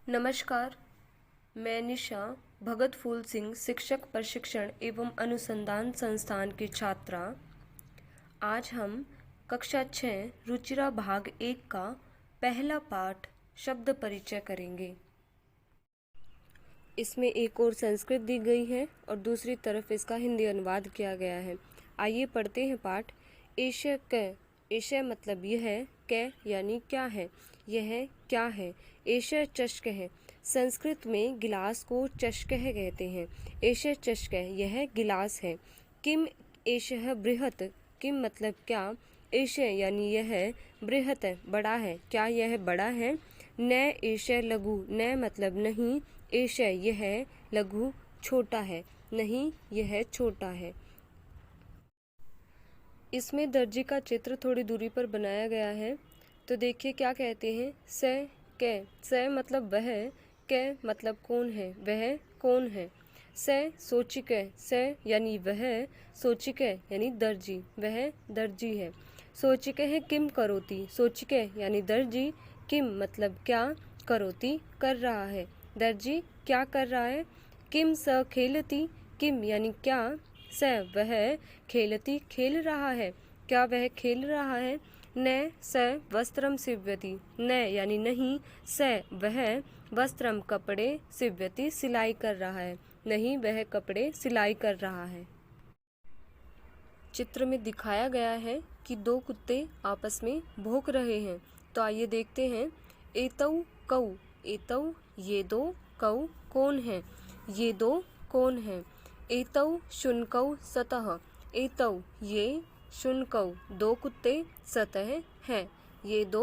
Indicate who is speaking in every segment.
Speaker 1: नमस्कार, मैं निशा भगत फूल सिंह शिक्षक प्रशिक्षण एवं अनुसंधान संस्थान की छात्रा। आज हम कक्षा 6 रुचिरा भाग 1 का पहला पाठ शब्द परिचय करेंगे। इसमें एक और संस्कृत दी गई है और दूसरी तरफ इसका हिंदी अनुवाद किया गया है। आइए पढ़ते हैं पाठ। एशय क, एशय मतलब यह है, कै यानी क्या है, यह क्या है। एशय चषक है, संस्कृत में गिलास को चषकः कहते हैं। एशय चषकः यह गिलास है। किम एशः बृहत्, किम मतलब क्या, एशय यानी यह, बृहत् बड़ा है, क्या यह बड़ा है। न एशय लघु, न मतलब नहीं, एशय यह, लघु छोटा है, नहीं यह छोटा है। इसमें दर्जी का चित्र थोड़ी दूरी पर बनाया गया है। तो देखिए क्या कहते हैं। स कै, स मतलब वह, कै मतलब कौन है, वह कौन है। स सोचिक, स यानी वह, सोचिक यानी दर्जी, वह दर्जी है। सोचिक है किम करोती, सोचिक यानी दर्जी, किम मतलब क्या, करोती कर रहा है, दर्जी क्या कर रहा है। किम स खेलती, किम यानी क्या, स वह, खेलती खेल रहा है, क्या वह खेल रहा है। न स वस्त्रम सिव्यति, न यानी नहीं, स वह, वस्त्रम कपड़े, सिव्यति सिलाई कर रहा है, नहीं वह कपड़े सिलाई कर रहा है। चित्र में दिखाया गया है कि दो कुत्ते आपस में भौंक रहे हैं। तो आइए देखते हैं। एतौ कौ, एतौ ये दो, कौ कौन है, ये दो कौन है। एतौ शुनकौ सतः, एतौ ये, शुनकौ दो कुत्ते, सतः हैं, ये दो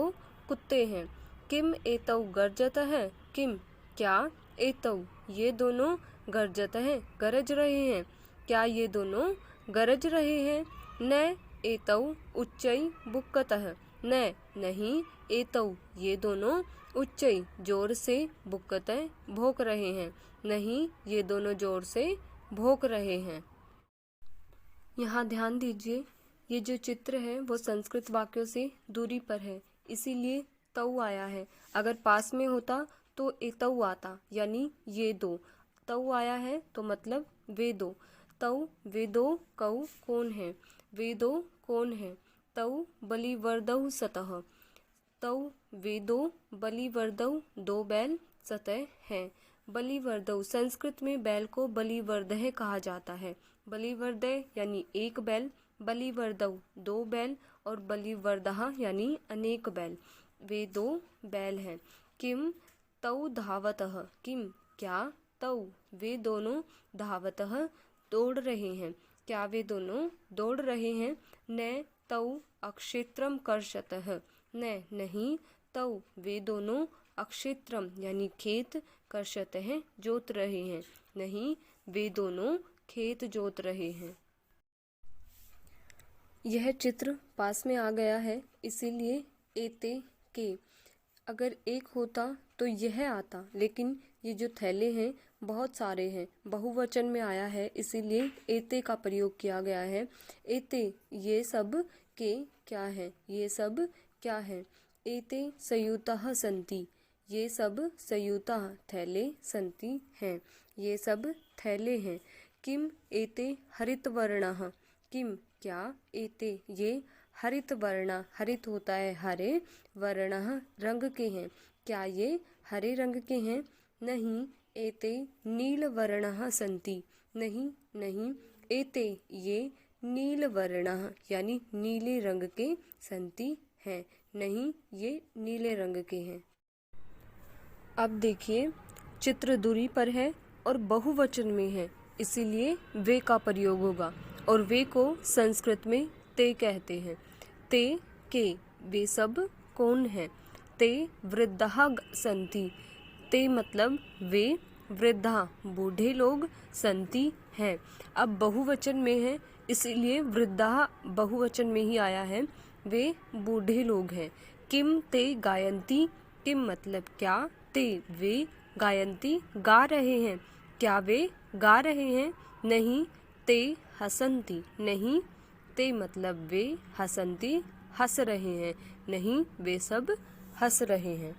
Speaker 1: कुत्ते हैं। किम एतौ गर्जतः, किम क्या, एतौ ये दोनों, गर्जतः गरज रहे हैं, क्या ये दोनों गरज रहे हैं। न एतौ उच्चै बुक्कतः, न नहीं, एतौ ये दोनों, उच्चै जोर से, बुक्कतः भौंक रहे हैं, नहीं ये दोनों जोर से भौंक रहे हैं। यहाँ ध्यान दीजिए, ये जो चित्र है वो संस्कृत वाक्यों से दूरी पर है, इसीलिए तौ आया है। अगर पास में होता तो एतौ आता, यानी ये दो। तौ आया है तो मतलब वे दो। तौ वे दो कौ कौन है, वे दो कौन है। तौ बलिवर्दौ सतः, तौ वे दो बलिवर्दौ दो बैल, सतः हैं। बलिवर्दौ संस्कृत में बैल को बलिवर्दह कहा जाता है। बलिवर्दह यानी एक बैल, बलिवर्दौ दो बैल और बलिवर्दः यानी अनेक बैल, वे दो बैल हैं। किम तौ धावतः, किम क्या, तौ वे दोनों, धावतः दौड़ रहे हैं, क्या वे दोनों दौड़ रहे हैं। न तौ अक्षेत्रम कर्षतः, न नहीं, तौ वे दोनों, अक्षेत्रम यानी खेत, कर्षतः जोत रहे हैं, नहीं वे दोनों खेत जोत रहे हैं। यह चित्र पास में आ गया है, इसीलिए एते के, अगर एक होता तो यह आता, लेकिन ये जो थैले हैं बहुत सारे हैं, बहुवचन में आया है, इसीलिए एते का प्रयोग किया गया है। एते ये सब के क्या है, ये सब क्या है। एते संयुतः सन्ति, ये सब संयुतः थैले, सन्ति हैं, ये सब थैले हैं। किम एते हरितवर्णः, किम क्या, एते ये, हरित वर्ण, हरित होता है हरे, वर्णः रंग के हैं, क्या ये हरे रंग के हैं। नहीं एते नील वर्णः सन्ति, नहीं नहीं, एते ये नील वर्णः यानी नीले रंग के, सन्ति हैं, नहीं ये नीले रंग के हैं। अब देखिए, चित्र दूरी पर है और बहुवचन में है, इसीलिए वे का प्रयोग होगा और वे को संस्कृत में ते कहते हैं। ते के वे सब कौन हैं। ते वृद्धाः सन्ति, ते मतलब वे, वृद्धा बूढ़े लोग, सन्ति हैं। अब बहुवचन में है, इसीलिए वृद्धा बहुवचन में ही आया है, वे बूढ़े लोग हैं। किम ते गायन्ति, किम मतलब क्या, ते वे, गायन्ति गा रहे हैं, क्या वे गा रहे हैं। नहीं ते हसन्ति, नहीं ते मतलब वे, हसन्ति हंस रहे हैं, नहीं वे सब हंस रहे हैं।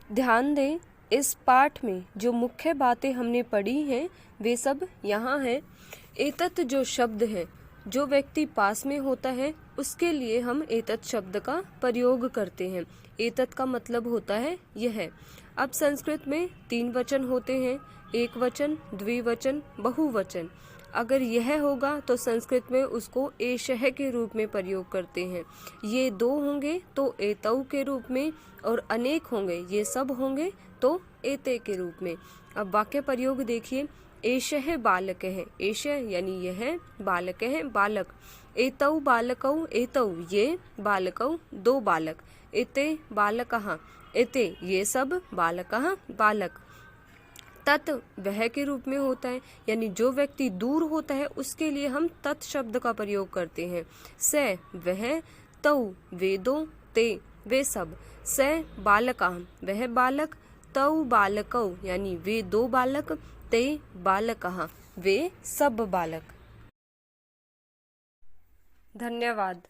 Speaker 1: ध्यान दें, इस पाठ में जो मुख्य बातें हमने पढ़ी हैं वे सब यहाँ हैं। एतत् जो शब्द है, जो व्यक्ति पास में होता है उसके लिए हम एतत् शब्द का प्रयोग करते हैं। एतत् का मतलब होता है यह। अब संस्कृत में 3 वचन होते हैं, एक वचन, द्विवचन, बहुवचन। अगर यह होगा तो संस्कृत में उसको एषः के रूप में प्रयोग करते हैं। ये 2 होंगे तो एतौ के रूप में, और अनेक होंगे, ये सब होंगे तो एते के रूप में। अब वाक्य प्रयोग देखिए। एषः बालकः, एषः यानी यह, बालकः बालक। एतौ बालकौ, एतौ ये बालकौ 2 बालक। एते बालकः, एते ये सब बालकः बालक। तत् वह के रूप में होता है, यानी जो व्यक्ति दूर होता है उसके लिए हम तत् शब्द का प्रयोग करते हैं। स वह, तौ वे 2, ते वे सब। स बालकः वह बालक, तौ बालकौ यानी वे 2 बालक, ते बालकः वे सब बालक। धन्यवाद।